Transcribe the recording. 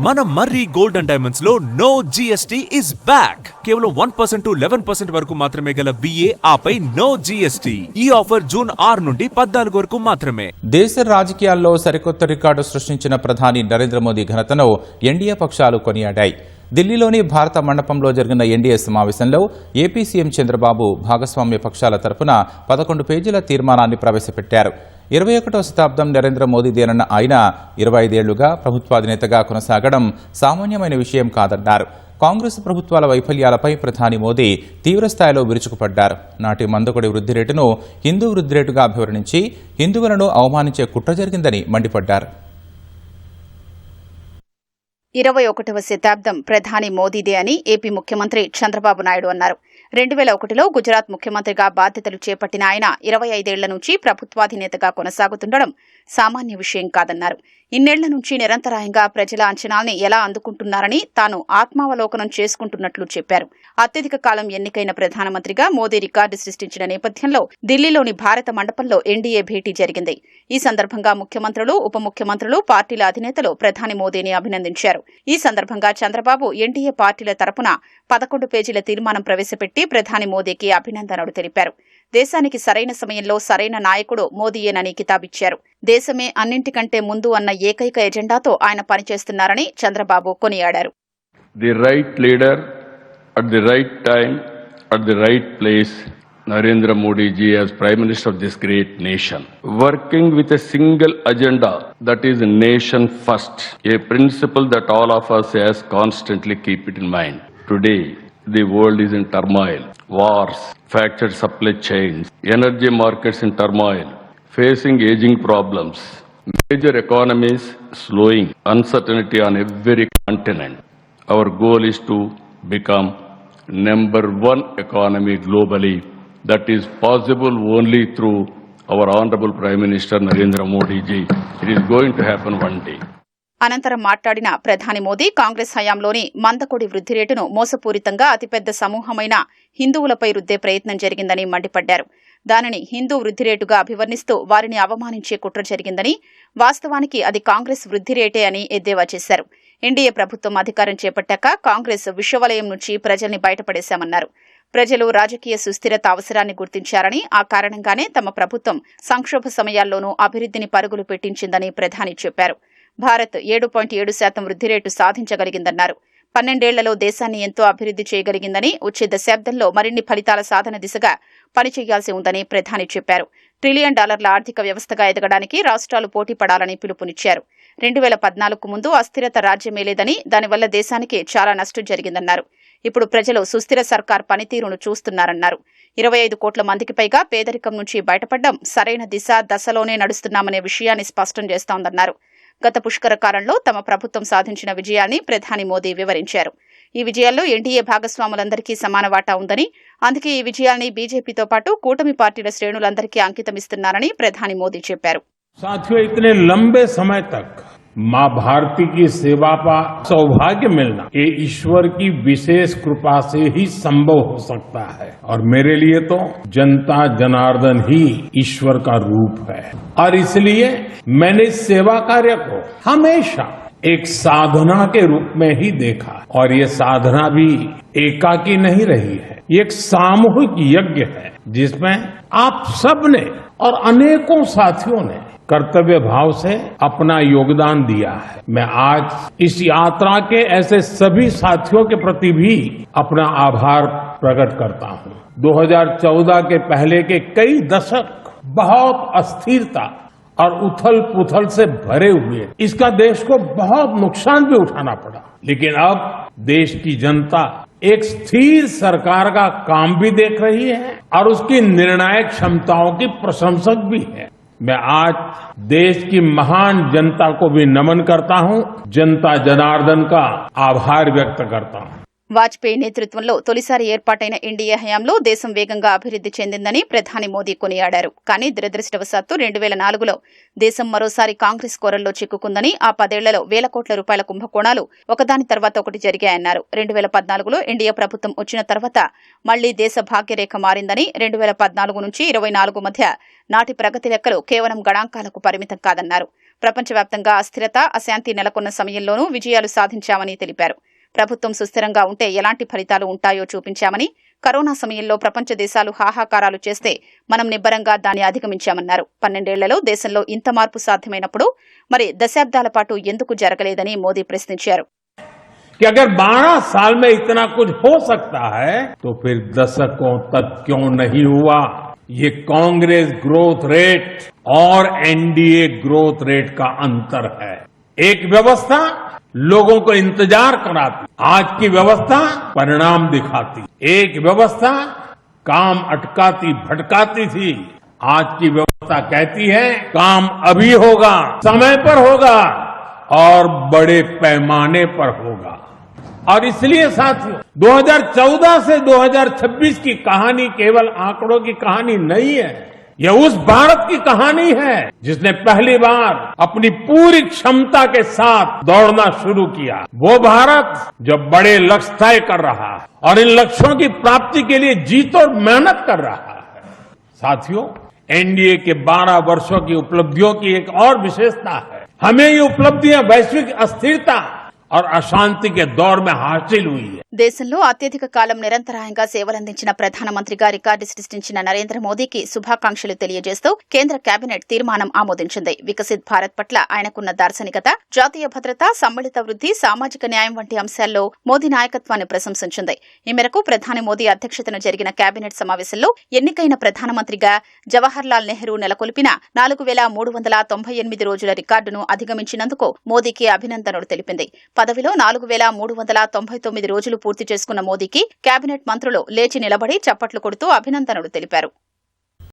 మన మర్రి gold and diamonds లో no GST is back. కేవలం 1% to 11% వరకు మాత్రమే గల బిఏ ఆపై నో జిఎస్టీ. ఈ ఆఫర్ జూన్ 6 నుండి 14 వరకు మాత్రమే. దేశ రాజకీయాల్లో సరికొత్త రికార్డు సృష్టించిన ప్రధాని నరేంద్ర మోదీ ఘనతను ఎన్డీఏ పక్షాలు కొనియాడాయి. ఢిల్లీలోని భారత మండపంలో జరిగిన ఎన్డీఏ సమావేశంలో ఏపీ సీఎం చంద్రబాబు భాగస్వామ్య పక్షాల తరపున 11 పేజీల తీర్మానాన్ని ప్రవేశపెట్టారు. 21వ శతాబ్దం నరేంద్ర మోదీదేనన్న ఆయన 25 ఏళ్లుగా ప్రభుత్వాధినేతగా కొనసాగడం సామాన్యమైన విషయం కాదన్నారు. కాంగ్రెస్ ప్రభుత్వాల వైఫల్యాలపై ప్రధాని మోదీ తీవ్రస్థాయిలో విరుచుకుపడ్డారు. నాటి మందకొడి వృద్ధి రేటును హిందూ వృద్ధి రేటుగా అభివర్ణించి హిందువులను అవమానించే కుట్ర జరిగిందని మండిపడ్డారు. 21వ శతాబ్దం ప్రధాని మోదీదే అని ఏపీ ముఖ్యమంత్రి చంద్రబాబు నాయుడు అన్నారు. 2001లో గుజరాత్ ముఖ్యమంత్రిగా బాధ్యతలు చేపట్టిన ఆయన 25 ఏళ్ల నుంచి ప్రభుత్వాధినేతగా కొనసాగుతుండడం సామాన్య విషయం కాదన్నారు. ఇన్నేళ్ల నుంచి నిరంతరాయంగా ప్రజల అంచనాల్ని ఎలా అందుకుంటున్నారని తాను ఆత్మావలోకనం చేసుకుంటున్నట్లు చెప్పారు. అత్యధిక కాలం ఎన్నికైన ప్రధానమంత్రిగా మోదీ రికార్డు సృష్టించిన నేపథ్యంలో ఢిల్లీలోని భారత మండపంలో ఎన్డీఏ భేటీ జరిగింది. ఈ సందర్భంగా ముఖ్యమంత్రులు, ఉప ముఖ్యమంత్రులు, పార్టీల అధినేతలు ప్రధాని మోదీని అభినందించారు. ఈ సందర్భంగా చంద్రబాబు ఎన్డీఏ పార్టీల తరపున 11 పేజీల తీర్మానం ప్రవేశపెట్టి ప్రధాని మోదీకి అభినందనలు తెలిపారు. దేశానికి సరైన సమయంలో సరైన నాయకుడు మోదీయేనని కితాబిచ్చారు. దేశమే అన్నింటికంటే ముందు అన్న ఏకైక ఎజెండాతో ఆయన పనిచేస్తున్నారని చంద్రబాబు కొనియాడారు. The right leader at the right time at the right place. Narendra Modi ji as Prime Minister of this great nation, working with a single agenda, that is nation first, a principle that all of us has constantly keep it in mind. Today, the world is in turmoil, wars, fractured supply chains, energy markets in turmoil, facing aging problems, major economies slowing, uncertainty on every continent. Our goal is to become number one economy globally. That is possible only through our Honorable Prime Minister Narendra Modi ji. It is going to happen one day. అనంతరం మాట్లాడిన ప్రధాని మోదీ కాంగ్రెస్ హయాంలోని మందకొడి వృద్ధి రేటును మోసపూరితంగా అతిపెద్ద సమూహమైన హిందువులపై రుద్దే ప్రయత్నం జరిగిందని మండిపడ్డారు. దానిని హిందూ వృద్ధి రేటుగా అభివర్ణిస్తూ వారిని అవమానించే కుట్ర జరిగిందని, వాస్తవానికి అది కాంగ్రెస్ వృద్ధి రేటే అని ఎద్దేవా చేశారు. ఎన్డీఏ ప్రభుత్వం అధికారం చేపట్టాక కాంగ్రెస్ విషవలయం నుంచి ప్రజల్ని బయటపడేశామన్నారు. ప్రజలు రాజకీయ సుస్థిరత అవసరాన్ని గుర్తించారని, ఆ కారణంగానే తమ ప్రభుత్వం సంక్షోభ సమయాల్లోనూ అభివృద్ధిని పరుగులు పెట్టించిందని ప్రధాని చెప్పారు. భారత్ 7.7% వృద్ధి రేటు సాధించగలిగిందన్నారు. 12 ఏళ్లలో దేశాన్ని ఎంతో అభివృద్ధి చేయగలిగిందని, వచ్చే దశాబ్దంలో మరిన్ని ఫలితాల సాధన దిశగా పనిచేయాల్సి ఉందని ప్రధాని చెప్పారు. $1 ట్రిలియన్ ఆర్థిక వ్యవస్థగా ఎదగడానికి రాష్ట్రాలు పోటీ పడాలని పిలుపునిచ్చారు. 2014కు ముందు అస్థిరత రాజ్యమేలేదని, దానివల్ల దేశానికి చాలా నష్టం జరిగిందన్నారు. ఇప్పుడు ప్రజలు సుస్థిర సర్కార్ పనితీరును చూస్తున్నారన్నారు. 25 కోట్ల మందికి పైగా పేదరికం నుంచి బయటపడడం సరైన దశలోనే నడుస్తున్నామనే విషయాన్ని స్పష్టం చేస్తోందన్నారు. గత పుష్కర కాలంలో తమ ప్రభుత్వం సాధించిన విజయాన్ని ప్రధాని మోదీ వివరించారు. ఈ విజయాల్లో ఎన్డీఏ భాగస్వాములందరికీ సమాన వాటా ఉందని, అందుకే ఈ విజయాల్ని బీజేపీతో పాటు కూటమి పార్టీల శ్రేణులందరికీ అంకితమిస్తున్నారని ప్రధాని మోదీ చెప్పారు. साथियों, इतने लंबे समय तक माँ भारती की सेवा का सौभाग्य मिलना ये ईश्वर की विशेष कृपा से ही संभव हो सकता है, और मेरे लिए तो जनता जनार्दन ही ईश्वर का रूप है. और इसलिए मैंने इस सेवा कार्य को हमेशा एक साधना के रूप में ही देखा, और ये साधना भी एकाकी नहीं रही है. ये एक सामूहिक यज्ञ है जिसमें आप सबने और अनेकों साथियों ने कर्तव्य भाव से अपना योगदान दिया है. मैं आज इस यात्रा के ऐसे सभी साथियों के प्रति भी अपना आभार प्रकट करता हूं. 2014 के पहले के कई दशक बहुत अस्थिरता और उथल पुथल से भरे हुए, इसका देश को बहुत नुकसान भी उठाना पड़ा. लेकिन अब देश की जनता एक स्थिर सरकार का काम भी देख रही है और उसकी निर्णायक क्षमताओं की प्रशंसक भी है. मैं आज देश की महान जनता को भी नमन करता हूं, जनता जनार्दन का आभार व्यक्त करता हूं. వాజ్పేయి నేతృత్వంలో తొలిసారి ఏర్పాటైన ఎన్డీఏ హయాంలో దేశం వేగంగా అభివృద్ధి చెందిందని ప్రధాని మోదీ కొనియాడారు. కానీ దురదృష్టవశాత్తు 2004లో దేశం మరోసారి కాంగ్రెస్ కోరల్లో చిక్కుకుందని, ఆ 10 ఏళ్లలో వేల కోట్ల రూపాయల కుంభకోణాలు ఒకదాని తర్వాత ఒకటి జరిగాయన్నారు. 2014లో ఎన్డీఏ ప్రభుత్వం వచ్చిన తర్వాత మళ్లీ దేశ భాగ్యరేఖ మారిందని, 2014 నుంచి 24 మధ్య నాటి ప్రగతి లెక్కలు కేవలం గణాంకాలకు పరిమితం కాదన్నారు. ప్రపంచవ్యాప్తంగా అస్థిరత, అశాంతి నెలకొన్న సమయంలోనూ విజయాలు సాధించామని తెలిపారు. ప్రభుత్వం సుస్థిరంగా ఉంటే ఎలాంటి ఫలితాలు ఉంటాయో చూపించామని, కరోనా సమయంలో ప్రపంచ దేశాలు హాహాకారాలు చేస్తే మనం నిబ్బరంగా దాన్ని అధిగమించామన్నారు. 12 ఏళ్లలో దేశంలో ఇంత మార్పు సాధ్యమైనప్పుడు మరి దశాబ్దాల పాటు ఎందుకు జరగలేదని మోదీ ప్రశ్నించారు. कि अगर 12 साल में इतना कुछ हो सकता है तो फिर दशकों तक क्यों नहीं हुआ? ये कांग्रेस ग्रोथ रेट और एनडीए ग्रोथ रेट का अंतर है. एक व्यवस्था लोगों को इंतजार कराती, आज की व्यवस्था परिणाम दिखाती. एक व्यवस्था काम अटकाती भटकाती थी, आज की व्यवस्था कहती है काम अभी होगा, समय पर होगा और बड़े पैमाने पर होगा. और इसलिए साथियों 2014 से 2026 की कहानी केवल आंकड़ों की कहानी नहीं है. यह उस भारत की कहानी है जिसने पहली बार अपनी पूरी क्षमता के साथ दौड़ना शुरू किया. वो भारत जो बड़े लक्ष्य तय कर रहा है और इन लक्ष्यों की प्राप्ति के लिए जीत और मेहनत कर रहा है. साथियों, एनडीए के 12 वर्षों की उपलब्धियों की एक और विशेषता है. हमें ये उपलब्धियां वैश्विक अस्थिरता और अशांति के दौर में हासिल हुई है. దేశంలో అత్యధిక కాలం నిరంతరాయంగా సేవలందించిన ప్రధానమంత్రిగా రికార్డు సృష్టించిన నరేంద్ర మోదీకి శుభాకాంక్షలు తెలియజేస్తూ కేంద్ర కేబినెట్ తీర్మానం ఆమోదించింది. వికసిత్ భారత్ పట్ల ఆయనకున్న దార్శనికత, జాతీయ భద్రత, సమ్మిళిత వృద్ధి, సామాజిక న్యాయం వంటి అంశాల్లో మోదీ నాయకత్వాన్ని ప్రశంసించింది. ఈ మేరకు ప్రధాని మోదీ అధ్యక్షతన జరిగిన కేబినెట్ సమావేశంలో ఎన్నికైన ప్రధానమంత్రిగా జవహర్లాల్ నెహ్రూ నెలకొల్పిన 4398 రోజుల రికార్డును అధిగమించినందుకు మోదీకి అభినందనలు తెలిపింది. పదవిలో 4399 రోజులు పూర్తి చేసుకున్న మోదీకి కేబినెట్ మంత్రులు లేచి నిలబడి చప్పట్లు కొడుతూ అభినందనలు తెలిపారు.